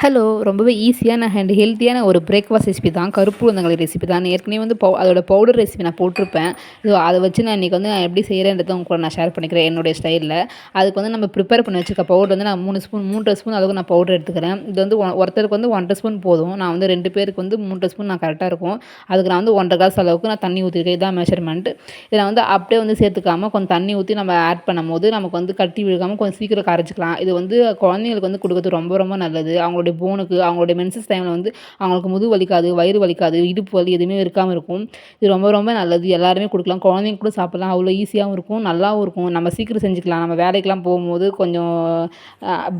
Hello! ரொம்பவே ஈஸியான and ஹெல்த்தியான ஒரு பிரேக்ஃபாஸ்ட் ரெசிபி தான். கருப்பு உளுந்தங்களி ரெசிபி தான். ஏற்கனவே வந்து அதோட பவுடர் ரெசிபி நான் போட்டிருப்பேன். ஸோ அதை வச்சு நான் இன்றைக்கி வந்து நான் எப்படி செய்கிறேன்றத உங்க கூட நான் ஷேர் பண்ணிக்கிறேன் என்னுடைய ஸ்டைலில். அதுக்கு வந்து நம்ம ப்ரிப்பேர் பண்ணி வச்சுருக்க பவுடர் வந்து நான் 3 ஸ்பூன் அளவுக்கு நான் பவுடர் எடுத்துக்கிறேன். இது வந்து ஒருத்தருக்கு வந்து 1 1/2 ஸ்பூன் போதும். நான் வந்து 2 பேருக்கு வந்து 3 1/2 ஸ்பூன் நான் கரெக்டாக இருக்கும். அதுக்கு நான் வந்து 1 1/2 கிளாஸ் அளவுக்கு நான் தண்ணி ஊற்றிருக்கேன். இதான் மெஷர்மெண்ட். இதை வந்து அப்படியே வந்து சேர்த்துக்காமல் கொஞ்சம் தண்ணி ஊற்றி நம்ம ஆட் பண்ணும்போது நமக்கு வந்து கட்டி விழுகாமல் கொஞ்சம் சீக்கிரம் கரைச்சிக்கலாம். இது வந்து குழந்தைங்களுக்கு வந்து கொடுக்குறது ரொம்ப ரொம்ப நல்லது. அவங்களுடைய போனுக்கு அவங்களுடைய மென்சஸ் டைமில் வந்து அவங்களுக்கு முதுகு வலிக்காது, வயிறு வலிக்காது, இடுப்பு வலி எதுவுமே இருக்காமல் இருக்கும். இது ரொம்ப ரொம்ப நல்லது. எல்லாருமே கொடுக்கலாம். குழந்தைங்க கூட சாப்பிடலாம். அவ்வளோ ஈஸியாகவும் இருக்கும், நல்லாவும் இருக்கும். நம்ம சீக்கிரம் செஞ்சுக்கலாம். நம்ம வேலைக்கெலாம் போகும்போது கொஞ்சம்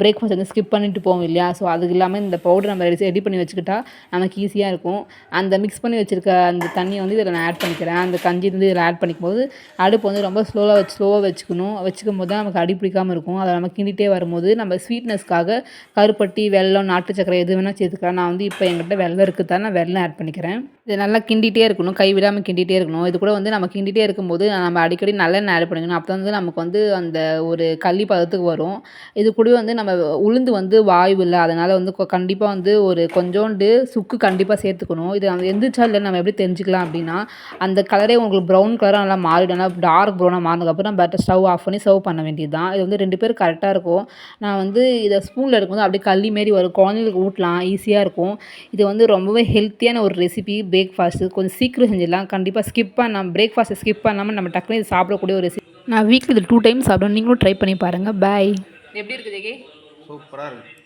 பிரேக்ஃபாஸ்ட் வந்து ஸ்கிப் பண்ணிட்டு போவோம் இல்லையா? ஸோ அதுக்கு இல்லாமல் இந்த பவுடர் நம்ம ரெடி பண்ணி வச்சுக்கிட்டா நமக்கு ஈஸியாக இருக்கும். அந்த மிக்ஸ் பண்ணி வச்சுருக்க அந்த தண்ணியை வந்து இதில் நான் ஆட் பண்ணிக்கிறேன். அந்த கஞ்சி வந்து இதில் ஆட் பண்ணிக்கும்போது அடுப்பு வந்து ரொம்ப ஸ்லோவாக வச்சுக்கும் போது தான் நமக்கு அடி பிடிக்காமல் இருக்கும். அதை நம்ம கிண்டிகிட்டே வரும்போது நம்ம ஸ்வீட்னஸ்க்காக கருப்பட்டி, வெல்லம், நாட்டு சக்கரை எது வேணால் சேர்த்துக்கலாம். நான் வந்து இப்போ என்கிட்ட வெல்லம் இருக்குது தான் நான் வெல்லம் ஆட் பண்ணிக்கிறேன். இது நல்லா கிண்டிகிட்டே இருக்கணும், கைவிடாமல் கிண்டிகிட்டே இருக்கணும். இது கூட வந்து நம்ம கிண்டிகிட்டே இருக்கும்போது நம்ம அடிக்கடி நல்லெண்ணெய் ஆட் பண்ணிக்கணும். அப்போ வந்து நமக்கு வந்து அந்த ஒரு களி பதத்துக்கு வரும். இது கூடவே வந்து நம்ம உளுந்து வந்து வாய்வு இல்லை, அதனால் வந்து கண்டிப்பாக வந்து ஒரு கொஞ்சோண்டு சுக்கு கண்டிப்பாக சேர்த்துக்கணும். இது நம்ம எந்திரிச்சா இல்லைன்னு நம்ம எப்படி தெரிஞ்சுக்கலாம் அப்படின்னா, அந்த கலரே உங்களுக்கு ப்ரௌன் கலராக நல்லா மாறிடும். நல்லா டார்க் ப்ரௌனாக மாறினதுக்கப்புறம் பட்டர் ஸ்டவ் ஆஃப் பண்ணி சர்வ் பண்ண வேண்டியது தான். இது வந்து 2 பேரும் கரெக்டாக இருக்கும். நான் வந்து இதை ஸ்பூனில் எடுக்கும்போது அப்படியே களி மாரி வரும். குழந்தைங்களுக்கு ஊட்டலாம், ஈஸியாக இருக்கும். இது வந்து ரொம்பவே ஹெல்த்தியான ஒரு ரெசிபி. பிரேக்ஃபாஸ்ட்டு கொஞ்சம் சீக்கிரம் செஞ்சிடலாம். கண்டிப்பாக பிரேக்ஃபாஸ்ட்டை ஸ்கிப் பண்ணாமல் நம்ம டக்குனு இது சாப்பிடக்கூடிய ஒரு ரெசிபி. நான் வீக்லி இது 2 டைம்ஸ் சாப்பிடுவேன். நீங்களும் ட்ரை பண்ணி பாருங்கள். பாய். எப்படி இருக்குது ஜெகே? சூப்பராக இருக்குது.